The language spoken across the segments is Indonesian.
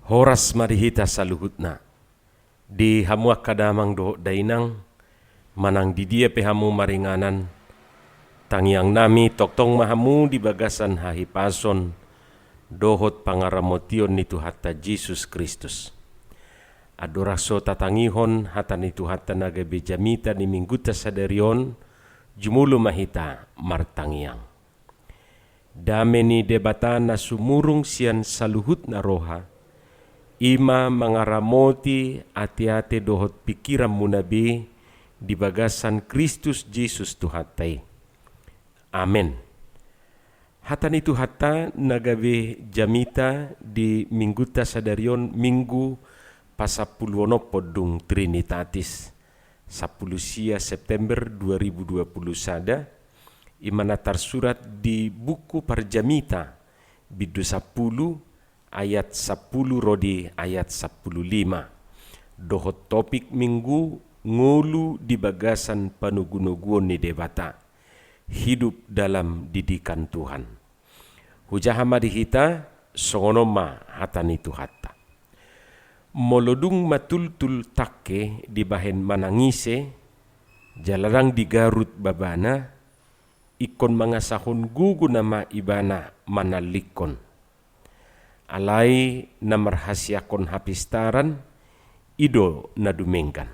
Horas marihita saluhutna. Di hamuak kadamang do dainang, manang di dia pehamu maringanan, tangiang nami toktong mahamu di bagasan hahipason, dohot pangaramotion ni Tuhatta Jesus Kristus. Adoraso tatangihon hatan itu hatta naga bejamita ni mingguta sadarion, jumulu mahita martangiang. Dame ni debatan na sumurung sian saluhut na roha, ima mangaramoti ati-ati dohot pikiran munabi di bagasan Kristus Jesus Tuhatai. Amen. Hatan itu hatta nagabe jamita di mingguta sadarion minggu pasapuluono podung Trinitatis 10 September 2020 sada imana tersurat di buku Parjamita bidu 10 ayat 10 rodi ayat 15. Dohot topik minggu ngulu di bagasan panugunuguan ni debata. Hidup dalam didikan Tuhan. Hujahama dihita songonoma hatan itu hatta. Molodung matul-tul takke di bahen manangise, jalarang di Garut babana, ikon mangasahon gugu nama ibana manalikon. Alai na marhasiakon hapistaran, ido na dumenggan.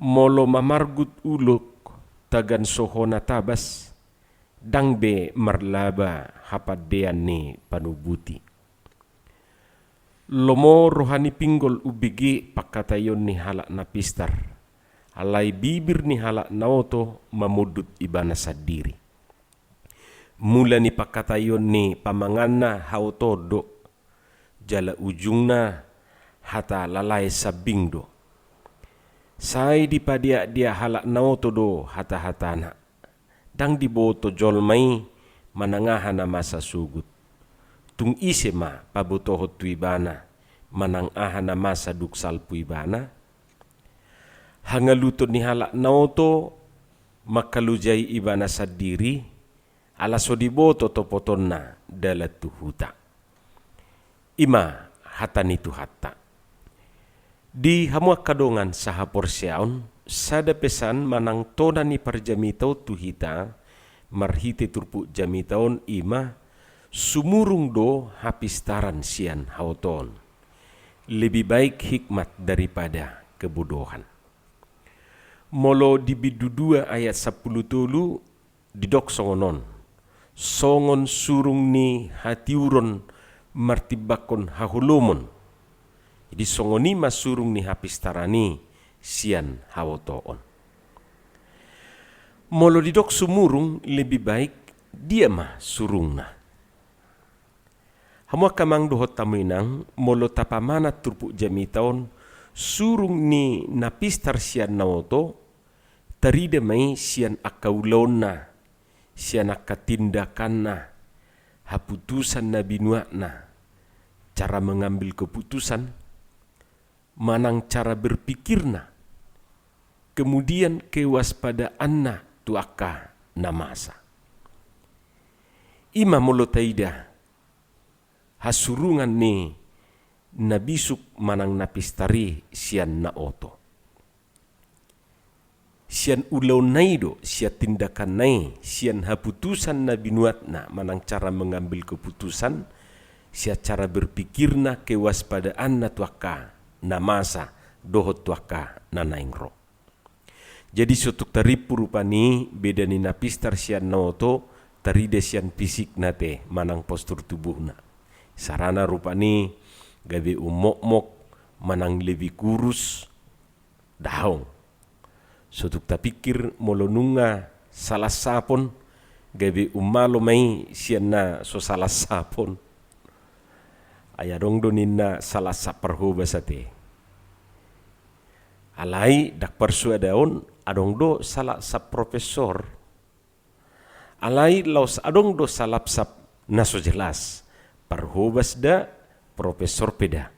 Molo mamargut uluk, tagan sohona tabas, dangbe marlaba hapadean ni panubuti. Lomo rohani pinggol ubigi pakatayon ni halak na pistar, alai bibir ni halak naoto mamudut ibana sadiri. Mula ni pakatayon ni pamanganna hautodo, jala ujungna hata lalai sabingdo. Sai di padia dia halak naotodo hata-hatana, dang diboto jolmai manangahana masa sugut. Tung isema pabutohot tuibana, manangahana masa duksal puibana. Hangalutod ni halak naoto makalujay ibana sadiri, alaso diboto topotonna dalat tuhuta. Ima hatan itu hatta. Di hamuak kadongan saha porsyaon, sada pesan manang tona ni parjamitau tuhita, marhite turpu jamitaon ima, sumurung do hapistaran sian hauton. Lebih baik hikmat daripada kebodohan. Molo di bidu 2 ayat 10 tulu didok songonon. Songon surung ni hatiuron martibakon hahulumon. Jadi songoni masurung ni hapistarani sian hawotoon. Molo didok sumurung lebih baik dia mah surungna. Hamua kamang dohot tamuinang molo tapamana turpu jamitaon surung ni napistar sian nawoto tarida mai sian akaulona. Sian akatindakanna, haputusan na binuakna, cara mengambil keputusan, manang cara berpikirna, kemudian kewaspadaanna tuaka namasa. Ima molotaida, hasurungan ni nabisuk manang napistari sian naoto. Sian ulau naido, sian tindakan nai, sian haputusan na binuatna, manang cara mengambil keputusan, sian cara berpikirna kewaspadaan na tuaka, na masa, dohot tuaka, na naingro. Jadi sutuk taripu rupani, beda ni napistar sian naoto, taride sian fisik nate, manang postur tubuhna. Sarana rupani, gabe umok-mok, manang lebih kurus, daong. Sutuk tapikir molonunga salah sapon gabe umalo mai sianna so salah sapon ayadong doninna salah saparho basate alai dak persuadaon adong do salah sap profesor alai laus adong do salap sap naso jelas parhobas da profesor peda.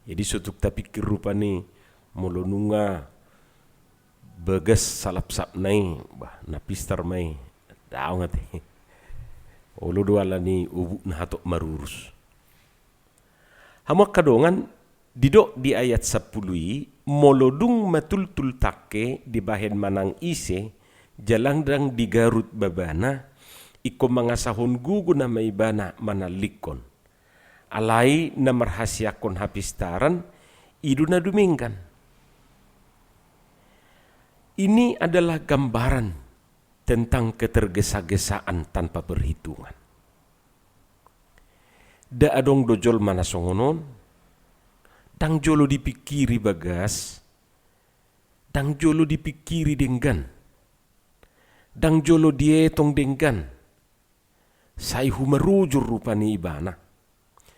Jadi sutuk tapikir rupani molonunga bagas salap sap nai bah napistar mai daw ngati ulu dua lani ubu na hatok marurus Hamak kadongan didok di ayat 10 molodung matul-tul takke di bahen manang ise jalang dang di Garut babana iko mangasahon gugu na maibana manalikon. Alai na marhasiakon hapistaran idu na duminggan. Ini adalah gambaran tentang ketergesa-gesaan tanpa perhitungan. Da adong dojol mana songonon, dang jolo dipikiri bagas, dang jolo dipikiri denggan, dang jolo dietong denggan, saihu merujur rupani ibana,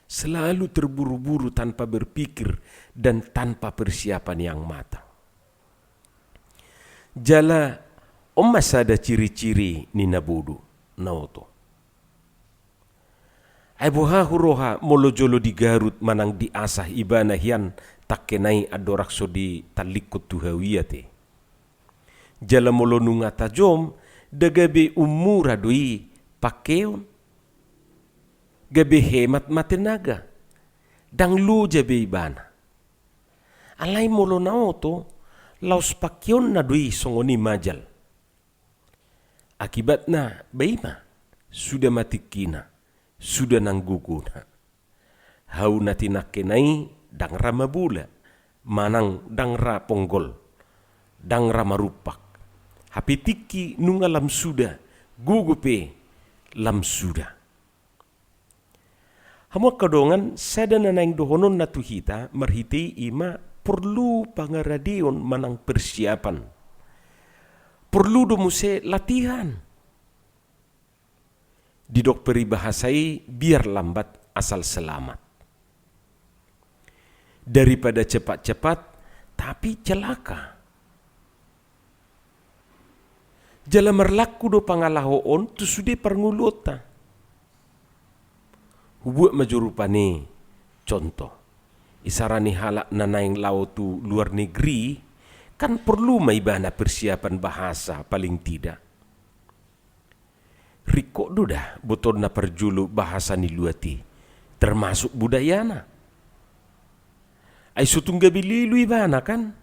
selalu terburu-buru tanpa berpikir dan tanpa persiapan yang matang. Jala omas ada ciri-ciri ni nabudu naoto. Ay buha huroha molojolo di Garut manang diasah ibana hian takkenai adorakso di talikut tuhawiyate. Jala molo nunga tajom dagabe umura doi pakeon. Gabe hemat matenaga. Dang lu jabe ibana. Alai molo naoto laus pakeon na doi songoni majal. Akibatna baima sudah mati kina. Sudah nangguguna. Hau nati nakkenai dang ramabula, manang dang raponggol, dang ramarupak. Hapitiki nunga lam sudah, gugupe lam sudah. Hamua kadongan sadana naing dohonon na tuhita marhiti ima perlu pangaradion manang persiapan. Perlu domuse latihan. Didok peribahasai biar lambat asal selamat. Daripada cepat-cepat tapi celaka. Jala merlaku do pangalahoon tu sudah perngulota. Hubuat majurupane contoh. Isarani halak nanaing lau tu luar negeri kan perlu maibana persiapan bahasa paling tidak. Riko duda botol na perjulu bahasa ni luati termasuk budayana. Ay sutung gabi lilu ibana kan?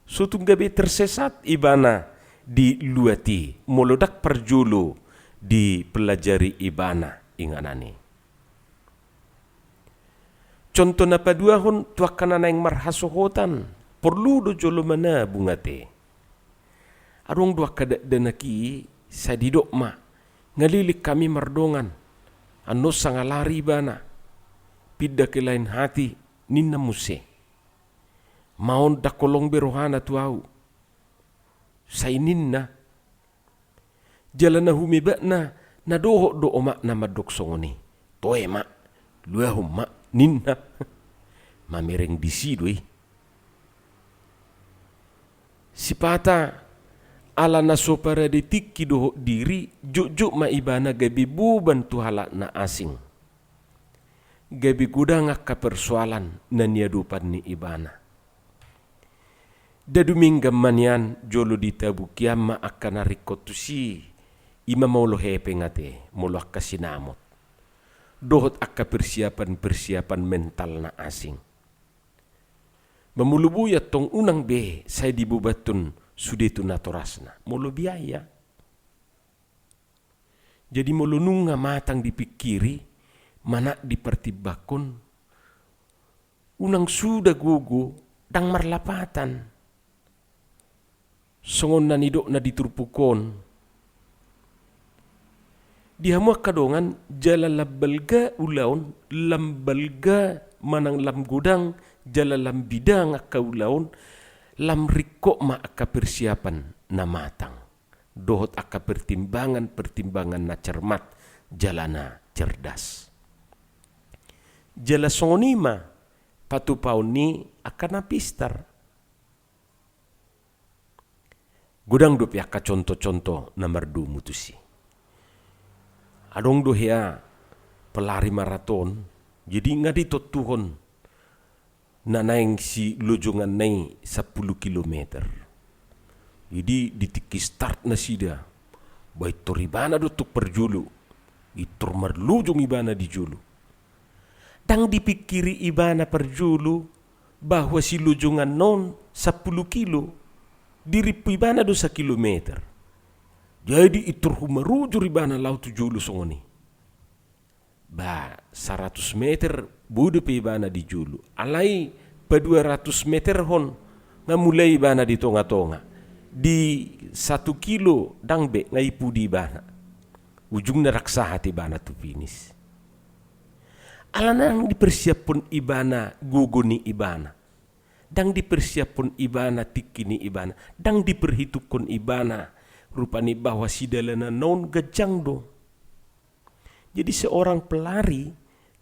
Sutung gabi tersesat ibana di luati molodak perjulu di pelajari ibana inganani. Contoh na paduahon tuakana na yang marhasohotan perlu do jolo mana bungate. Arung dua kada denaki sadidok ma ngalilik kami mardongan anos sangalari bana pidda ke lain hati ninna muse maon dakolong berohana tuau say ninna jalana humibana na doho do omak na madok songoni toe mak luahum mak ninna mamereng disidoi sipata ala naso para detik kidoho diri juk maibana gabi buban tuhala na asing. Gabi gudang akka persoalan na niadupan ni ibana. Dadumingam manian jolo ditabu kiama akka narikotusi ima maulo hepe ngate molo akka sinamot. Dohot akka persiapan mental na asing. Mamulubuyat tong unang be saya dibubatun sudah itu naturasna, molo biaya. Jadi molo nunga matang dipikiri, mana dipertibakon, unang sudah gugu, dang marlapatan. Songon na nidok na diturpukon. Dihamua kadongan jala labalga ulaon, lambalga manang lam gudang, jala lam bidang akka ulaon, lam riko ma akka persiapan na matang. Dohot akka pertimbangan na cermat, jalana cerdas. Jala songonima, patupaw ni akka napistar. Gudang dopi akka contoh-contoh na mardu mutusi. Adong dohya pelari maraton, jadi ngadi totuhon na naing si lojongan nai 10 kilometer. Jadi ditiki start na sida. Baik toribana dotuk perjulu. Itur marlujung ibana di julu. Dang dipikiri ibana perjulu bahwa si lujungan non 10 kilo diripu ibana 2 kilometer. Jadi itu rumarujur ibana laut julu songoni. 100 meter budu pe ibana di julu. Alai pa 200 meter hon ngamulai ibana di tonga-tonga. Di 1 kilo dangbe ngaipu di ibana. Ujungnya raksa hati ibana tu finis. Alanang dipersiapkan ibana guguni ibana. Dang dipersiapkan ibana tikini ibana. Dang diperhitungkan ibana rupani bahwa sidalana non gejang do. Jadi seorang pelari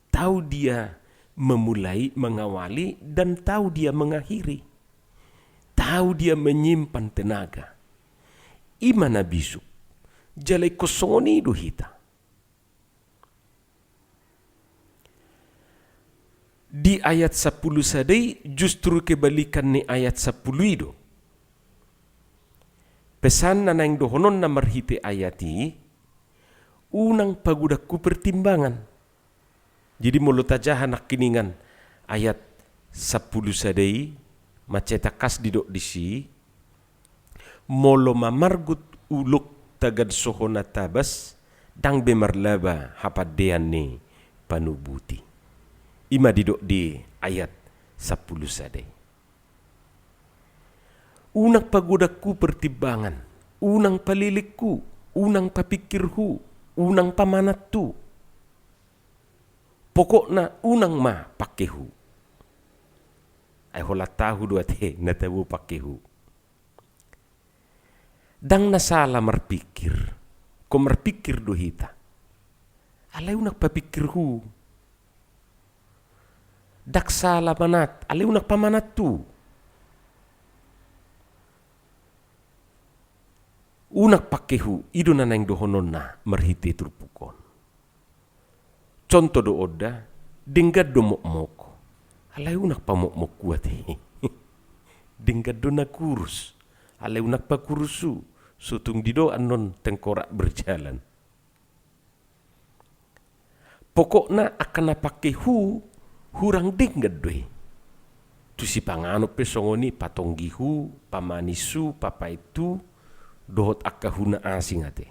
tahu dia memulai, mengawali, dan tahu dia mengakhiri. Tahu dia menyimpan tenaga. Imana bisu. Jalai kosongoni do hita. Di ayat 10 sadai justru kebalikan ni ayat 10 itu. Pesan na nang dohonon na marhite ayati, unang pagudakku pertimbangan. Jadi mulut aja anak kiningan ayat 10 sadai maceta kas didok disi, molo mamargut uluk tagad sohona tabas, dang bemarlaba hapadean ni panubuti. Ima didok di ayat 10 sadai. Unang pagudakku pertimbangan, unang palilikku, unang papikirhu, unang pamanattu. Pokokna unang ma pakehu. Ay hola tahu dua te natabu pakehu. Dang nasala marpikir, ko marpikir do hita. Alay unak papikirhu. Daksala manat, alay unak pamanat tu. Unak pakehu, ido na nang dohonon na marhite turpukon. Contoh do oda, denggad do mokmok. Alay unak pamokmok kuat he. Denggad do na kurus. Alay unak pa kurusu. Sutung dido anon tengkorak berjalan. Pokokna akan pakehu, hurang denggad doy. Tu si pangano pesongoni patonggihu, pamanisu, papaitu, dohot akahuna asing ate.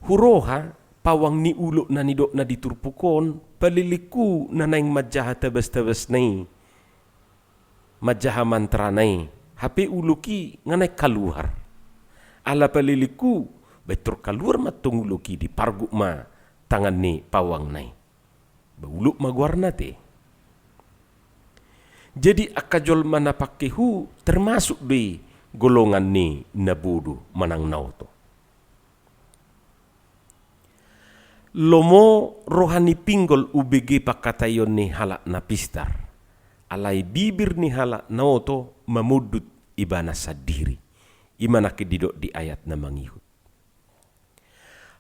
Huroha, pawang ni ulo na nidok na diturpukon, paliliku na naing majaha tabas-tabas nai. Majaha mantra nai. Hape uluki nga naik kaluar. Ala paliliku, betul kaluar matong uluki di pargu ma tangan ni pawang nai. Bauluk maguarna te. Jadi akajol mana pakehu termasuk di golongan ni nabudu manang nauto. Lomo rohani pinggol UBG pakatayon ni halak napistar. Alai bibir ni halak nauto memudut ibana sadiri. Imana kedidok di ayat na mangihut.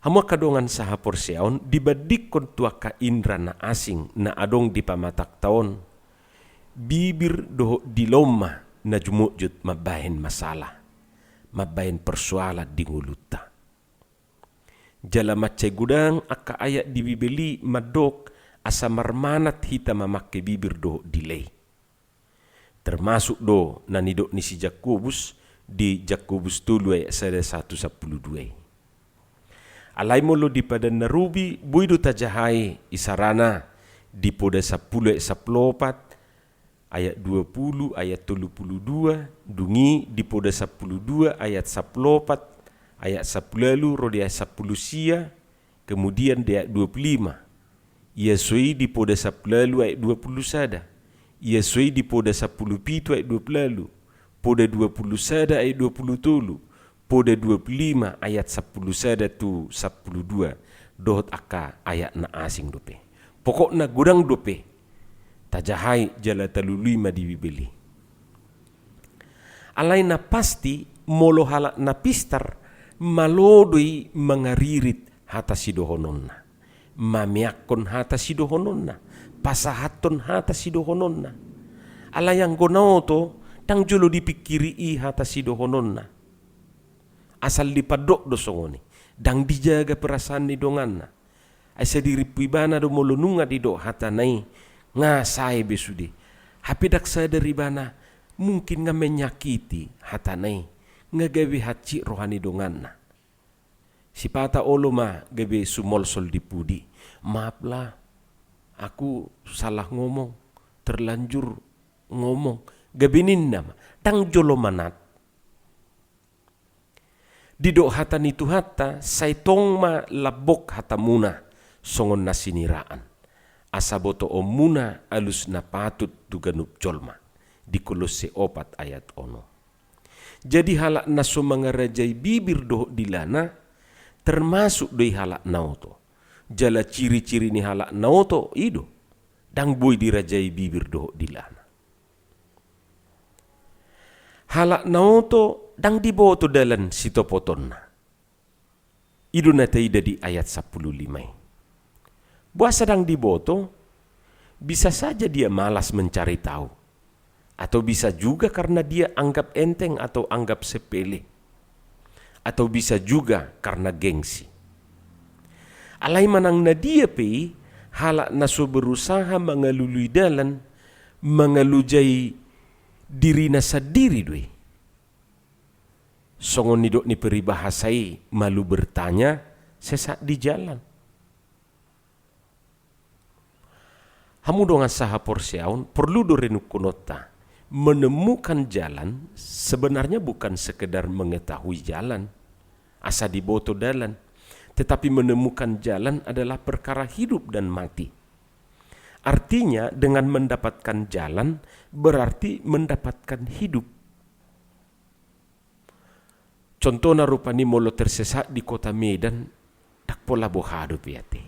Hamua kadongan saha porseon dibadikon tuaka indra na asing na adong di pamatak taon. Bibir doho diloma na jumujud mabahin masalah. Mabahin persoalan di nguluta. Jala macay gudang aka ayat di bibeli madok asa marmanat hita mamakke bibir doho delay. Termasuk do na nidok ni si Jakobus di Jakobus 2 ayat 1:12. Alai molo di pada narubi buidu tajahai isarana di poda 10 ayat 14 ayat 20 ayat 32 dungi di poda 12 ayat 14 ayat 10 rodi ayat 10 sia kemudian di ayat 25 ia sui di poda 10 ayat 20 sada ia sui di poda 10 pitu ayat 20 poda 20 sada ayat 20 poda 25 ayat 10 sada tu 12 dohot aka ayat na asing dope. Pokokna gudang dope. Tajahai jala talulima di bibeli. Alai na pasti molo halak na pistar malodoi mangaririt hata sidohononna. Mamiakon hata sidohononna. Pasahaton hata sidohononna. Alai yang gonaoto tang jolo dipikiri hata sidohononna. Asal dipadok dosongoni. Dang dijaga perasaan ni donganna. asa diri ibana do molonunga di do hatanai ngasai besudi. Hapi dak sadari bana mungkin nga menyakiti hatanai ngagawi haci rohani donganna. Si pata olo ma gabe sumolsol di pudi. Maaflah, aku salah ngomong, terlanjur ngomong. Gabinin nama, tang jolo manat. Didok hatan itu hata, saitong ma labok hatamuna, songon nasiniraan. Asaboto omuna alus na patut duganup jolma. Di Kolose 4 ayat 1. Jadi halak naso mangarajai bibir doh dilana, termasuk doi halak nauto. Jala ciri-ciri ni halak nauto ido, dang boy dirajai bibir doh dilana. Halak nauto dang diboto dalan sitopotonna. Ido na taida di ayat 15. Buah sedang diboto, bisa saja dia malas mencari tahu. Atau bisa juga karena dia anggap enteng atau anggap sepele. Atau bisa juga karena gengsi. Alai manang na dia pe, halak naso berusaha mengalului dalan, mengalujai diri nasa diri doi. Songon nidok ni peribahasai malu bertanya sesak di jalan. Hamu dongan saha porsiaun perlu dorenu kunota. Menemukan jalan sebenarnya bukan sekedar mengetahui jalan, asa diboto dalan, tetapi menemukan jalan adalah perkara hidup dan mati. Artinya dengan mendapatkan jalan berarti mendapatkan hidup. Contohnya rupani molo tersesat di kota Medan, tak pola bohado piate.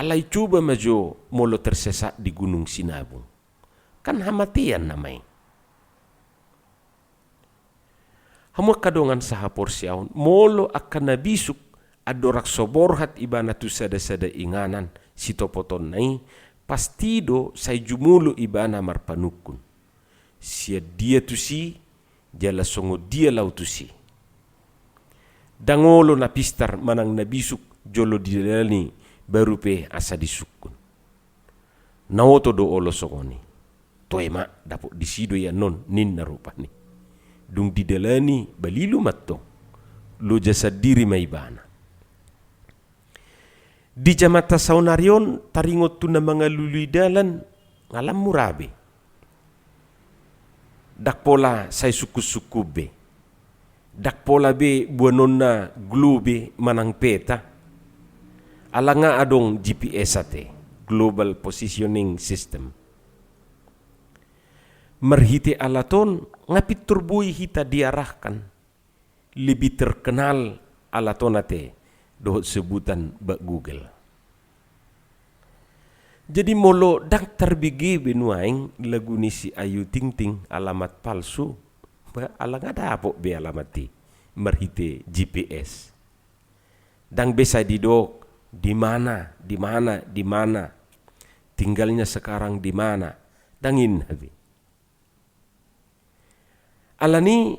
Alai coba majo molo tersesat di Gunung Sinabung. Kan hamatian namai. Hamu kadongan saha porsiaun, molo akan nabisuk adorak soborhat ibana tu sada-sada inganan sitopoton nai, pastido say jumulu ibana marpanukun. Sia dia tu si, jala songo dia lau tu si. Dangolo na pistar manang nabisuk jolo dilani baru pe asa disukun. Naoto do olo songoni. Toy ma dapok disido ya non nin narupani. Dung didalani balilu matto. Lo jasa diri maibana. Di jamata saunarion taringot tu na mga lului dalan ngalam murabe. Dakpola say suku-suku be. Dakpola be buanon na globe manang peta. Alanga adong GPS ate, Global Positioning System. Merhiti alaton ngapit turbui hita diarahkan. Lebih terkenal alaton ate dohot sebutan bak Google. Jadi molo dak terbigi benuaing lagu ni si Ayu Ting Ting alamat palsu. Alang ada apa be alamati merhite GPS. Dang besa didok di mana tinggalnya sekarang di mana dangin habi. Alani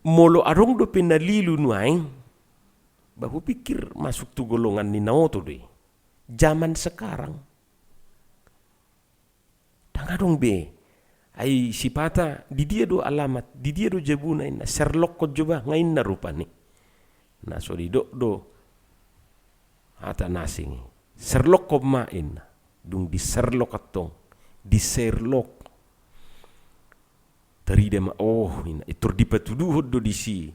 molo arong do pinalilu nuaing bahu pikir masuk tu golongan ni naoto deh. Zaman sekarang tangadong be ai sipata di dia do alamat di dia do jabuna ina Sherlock ko coba ngain na rupani na so di do hata nasing Sherlock ko main dung di Sherlock atong di Sherlock tari dema ina itur di patuduh do di si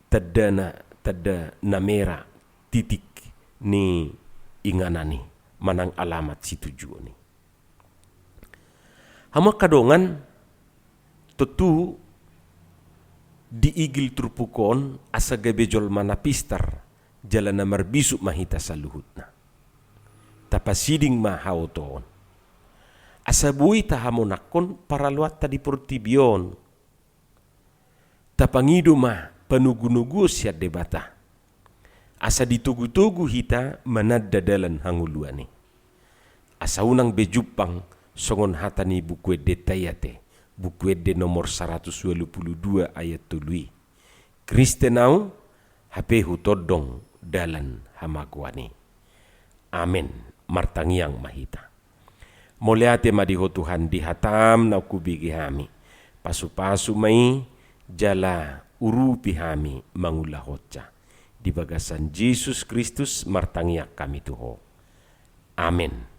tada na mera titik ni inganani manang alamat si tujuan ni. Hama kadongan tutu diigil turpukon asa gabejol manapistar jalan na marbisuk mahita sa luhutna. Tapasiding mahauton. Asa buhi tahamonakon para luat tadi portibion. Tapangido mah panugu-nugu siya debata. Asa ditugu-tugu hita manadda dalan hanguluani. Asa unang bejupang songon hatani buku detayate. Buku de nomor 122 ayat tului. Kristenau hape hutodong dalan hamagwani. Amin. Martangiang mahita. Moleate madiho Tuhan dihatam na kubigi hami. Pasu-pasu mai jala urupi hami mangulahotja. Di bagasan Yesus Kristus martangiak kami tuho. Amin.